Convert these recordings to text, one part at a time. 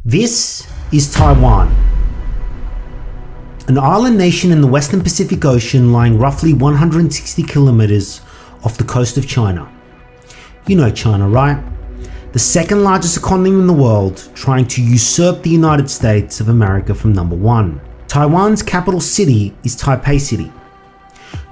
This is Taiwan, an island nation in the Western Pacific Ocean lying roughly 160 kilometers off the coast of China. You know China, right? The second largest economy in the world, trying to usurp the United States of America from number one. Taiwan's capital city is Taipei City.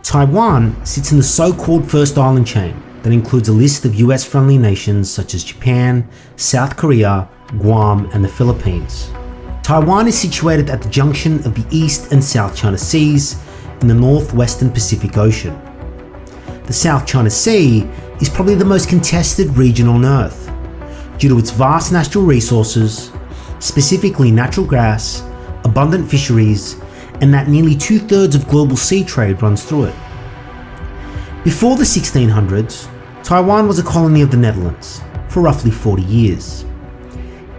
Taiwan sits in the so-called first island chain that includes a list of US-friendly nations such as Japan, South Korea, Guam, and the Philippines. Taiwan is situated at the junction of the East and South China Seas in the northwestern Pacific Ocean. The South China Sea is probably the most contested region on Earth due to its vast natural resources, specifically natural gas, abundant fisheries, and that nearly 2/3 of global sea trade runs through it. Before the 1600s, Taiwan was a colony of the Netherlands for roughly 40 years.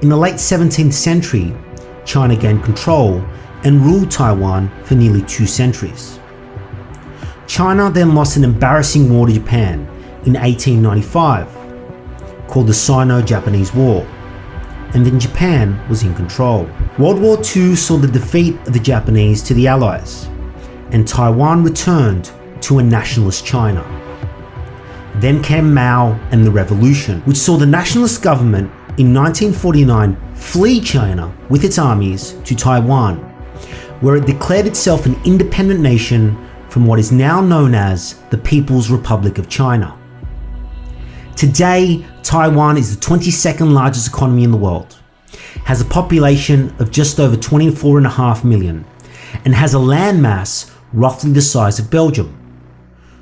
In the late 17th century, China gained control and ruled Taiwan for nearly 2 centuries. China then lost an embarrassing war to Japan in 1895, called the Sino-Japanese War, and then Japan was in control. World War II saw the defeat of the Japanese to the Allies, and Taiwan returned to a nationalist China. Then came Mao and the Revolution, which saw the nationalist government in 1949 flee China with its armies to Taiwan, where it declared itself an independent nation from what is now known as the People's Republic of China. Today, Taiwan is the 22nd largest economy in the world, has a population of just over 24.5 million, and has a landmass roughly the size of Belgium.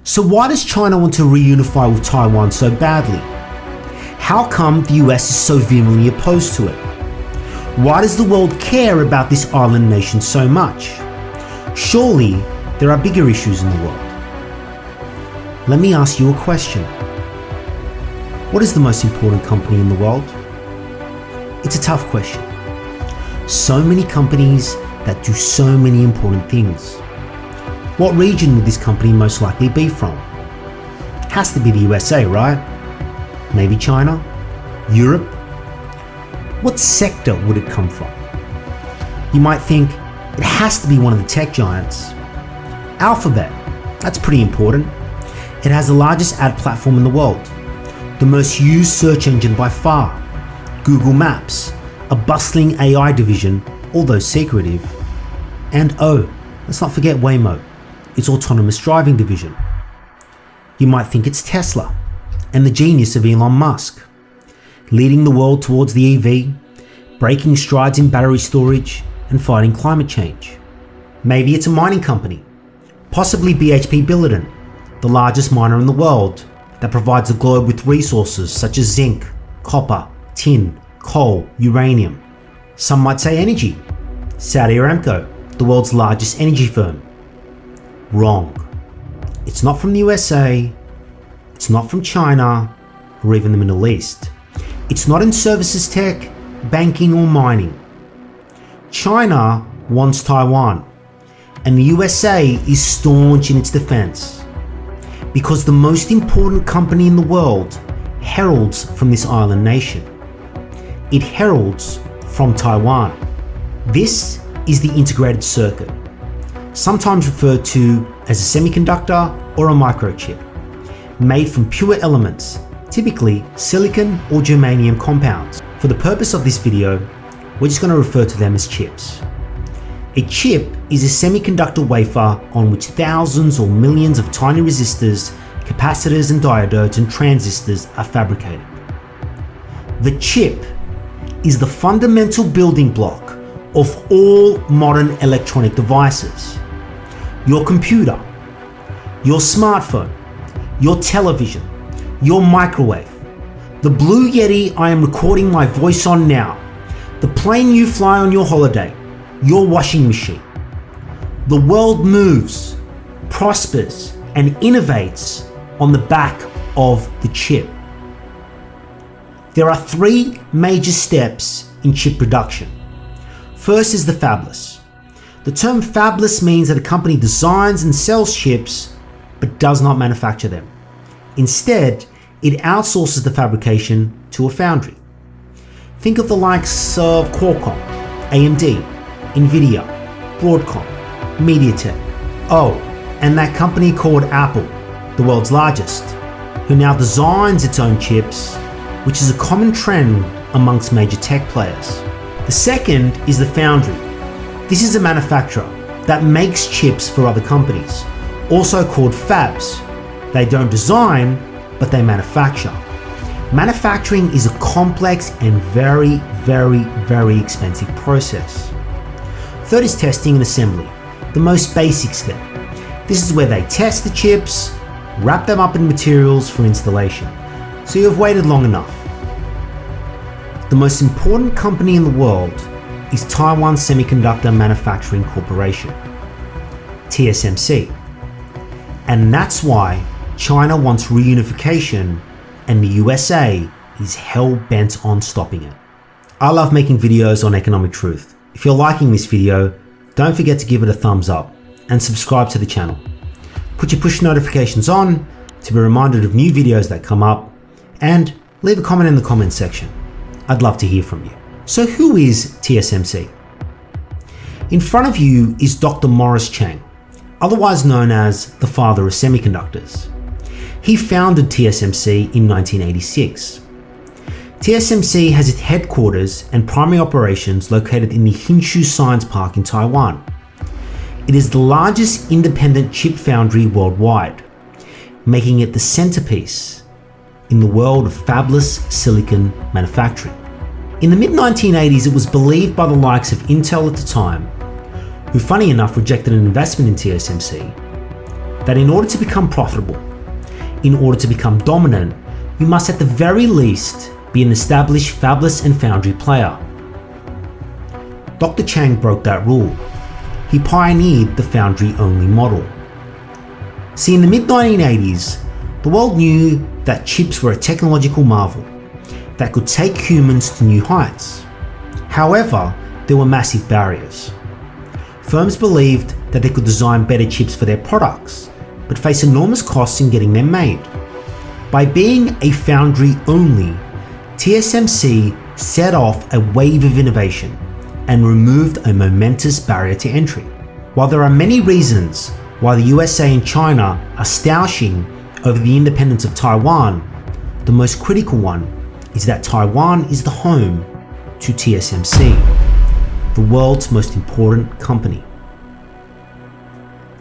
So why does China want to reunify with Taiwan so badly? How come the US is so vehemently opposed to it? Why does the world care about this island nation so much? Surely there are bigger issues in the world. Let me ask you a question. What is the most important company in the world? It's a tough question. So many companies that do so many important things. What region would this company most likely be from? Has to be the USA, right? Maybe China? Europe? What sector would it come from? You might think it has to be one of the tech giants. Alphabet, that's pretty important. It has the largest ad platform in the world, the most used search engine by far, Google Maps, a bustling AI division, although secretive, and let's not forget Waymo, its autonomous driving division. You might think it's Tesla and the genius of Elon Musk, leading the world towards the EV, breaking strides in battery storage, and fighting climate change. Maybe it's a mining company, possibly BHP Billiton, the largest miner in the world that provides the globe with resources such as zinc, copper, tin, coal, uranium. Some might say energy, Saudi Aramco, the world's largest energy firm. Wrong. It's not from the USA, it's not from China, or even the Middle East. It's not in services tech, banking, or mining. China wants Taiwan, and the USA is staunch in its defense, because the most important company in the world heralds from this island nation. It heralds from Taiwan. This is the integrated circuit, sometimes referred to as a semiconductor or a microchip, made from pure elements, typically silicon or germanium compounds. For the purpose of this video, we're just going to refer to them as chips. A chip is a semiconductor wafer on which thousands or millions of tiny resistors, capacitors and diodes and transistors are fabricated. The chip is the fundamental building block of all modern electronic devices. Your computer, your smartphone, your television, your microwave, the Blue Yeti I am recording my voice on now, the plane you fly on your holiday, your washing machine. The world moves, prospers, and innovates on the back of the chip. There are 3 major steps in chip production. First is the fabless. The term fabless means that a company designs and sells chips but does not manufacture them. Instead, it outsources the fabrication to a foundry. Think of the likes of Qualcomm, AMD, Nvidia, Broadcom, MediaTek, and that company called Apple, the world's largest, who now designs its own chips, which is a common trend amongst major tech players. The second is the foundry. This is a manufacturer that makes chips for other companies, also called fabs. They don't design, but they manufacture. Manufacturing is a complex and very, very, very expensive process. Third is testing and assembly, the most basic step. This is where they test the chips, wrap them up in materials for installation. So you've waited long enough. The most important company in the world is Taiwan Semiconductor Manufacturing Corporation, TSMC. And that's why China wants reunification and the USA is hell-bent on stopping it. I love making videos on economic truth. If you're liking this video, don't forget to give it a thumbs up and subscribe to the channel. Put your push notifications on to be reminded of new videos that come up, and leave a comment in the comments section. I'd love to hear from you. So who is TSMC? In front of you is Dr. Morris Chang, otherwise known as the father of semiconductors. He founded TSMC in 1986. TSMC has its headquarters and primary operations located in the Hsinchu Science Park in Taiwan. It is the largest independent chip foundry worldwide, making it the centerpiece in the world of fabless silicon manufacturing. In the mid-1980s, it was believed by the likes of Intel at the time, who funny enough rejected an investment in TSMC, that in order to become profitable, in order to become dominant, you must at the very least be an established fabless and foundry player. Dr. Chang broke that rule. He pioneered the foundry-only model. See, in the mid-1980s, the world knew that chips were a technological marvel that could take humans to new heights. However, there were massive barriers. Firms believed that they could design better chips for their products, but face enormous costs in getting them made. By being a foundry only, TSMC set off a wave of innovation and removed a momentous barrier to entry. While there are many reasons why the USA and China are stoushing over the independence of Taiwan, the most critical one is that Taiwan is the home to TSMC, the world's most important company.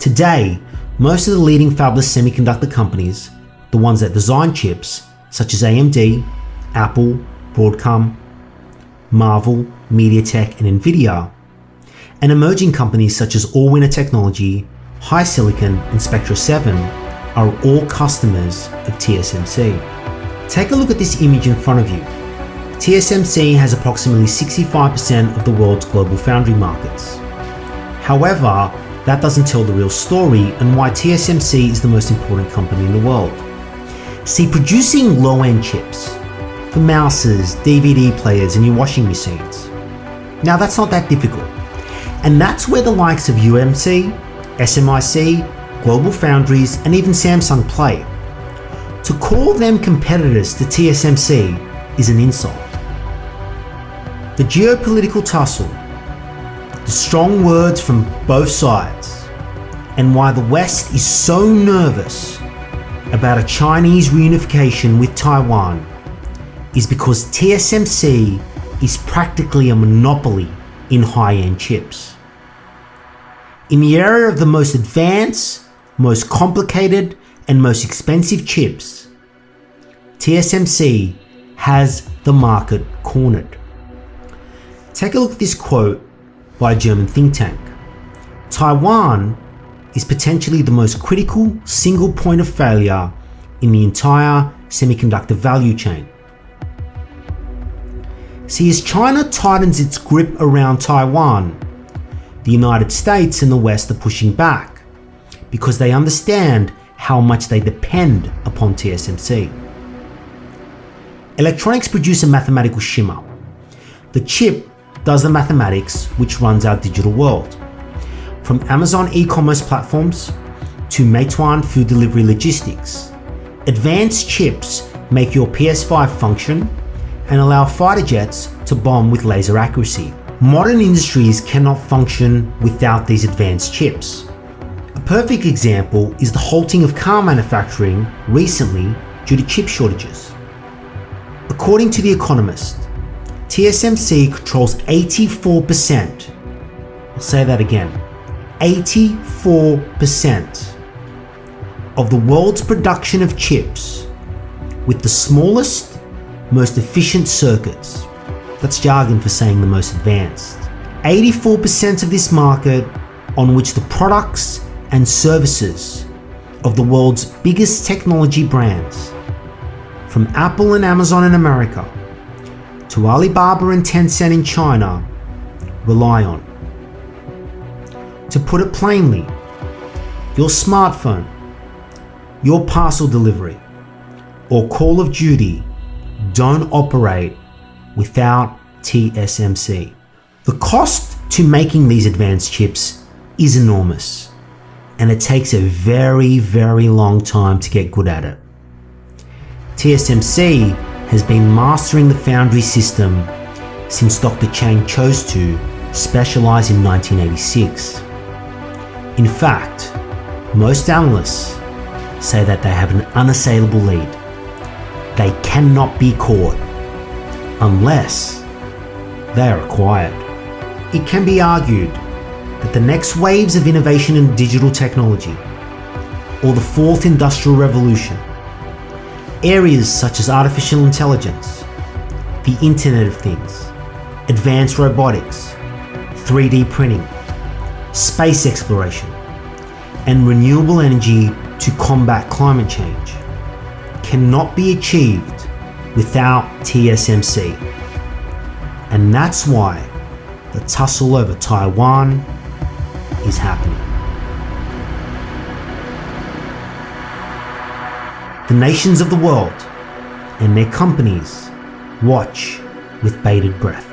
Today, most of the leading fabless semiconductor companies, the ones that design chips, such as AMD, Apple, Broadcom, Marvell, MediaTek, and Nvidia, and emerging companies such as Allwinner Technology, HiSilicon, and Spectra 7 are all customers of TSMC. Take a look at this image in front of you. TSMC has approximately 65% of the world's global foundry markets. However, that doesn't tell the real story and why TSMC is the most important company in the world. See, producing low-end chips for mouses, DVD players, and your washing machines. Now that's not that difficult. And that's where the likes of UMC, SMIC, Global Foundries, and even Samsung play. To call them competitors to TSMC is an insult. The geopolitical tussle, the strong words from both sides, and why the West is so nervous about a Chinese reunification with Taiwan is because TSMC is practically a monopoly in high-end chips. In the area of the most advanced, most complicated, and most expensive chips, TSMC has the market cornered. Take a look at this quote by a German think tank. Taiwan is potentially the most critical single point of failure in the entire semiconductor value chain. See, as China tightens its grip around Taiwan, the United States and the West are pushing back because they understand how much they depend upon TSMC. Electronics produce a mathematical shimmer. The chip does the mathematics which runs our digital world. From Amazon e-commerce platforms to Meituan food delivery logistics, advanced chips make your PS5 function and allow fighter jets to bomb with laser accuracy. Modern industries cannot function without these advanced chips. A perfect example is the halting of car manufacturing recently due to chip shortages. According to The Economist, TSMC controls 84%, I'll say that again, 84% of the world's production of chips with the smallest, most efficient circuits. That's jargon for saying the most advanced. 84% of this market, on which the products and services of the world's biggest technology brands, from Apple and Amazon in America to Alibaba and Tencent in China, rely on. To put it plainly, your smartphone, your parcel delivery, or Call of Duty don't operate without TSMC. The cost to making these advanced chips is enormous, and it takes a very, very long time to get good at it. TSMC has been mastering the foundry system since Dr. Chang chose to specialize in 1986. In fact, most analysts say that they have an unassailable lead. They cannot be caught unless they are acquired. It can be argued that the next waves of innovation in digital technology, or the fourth industrial revolution, areas such as artificial intelligence, the Internet of Things, advanced robotics, 3D printing, space exploration, and renewable energy to combat climate change, cannot be achieved without TSMC. And that's why the tussle over Taiwan is happening. The nations of the world and their companies watch with bated breath.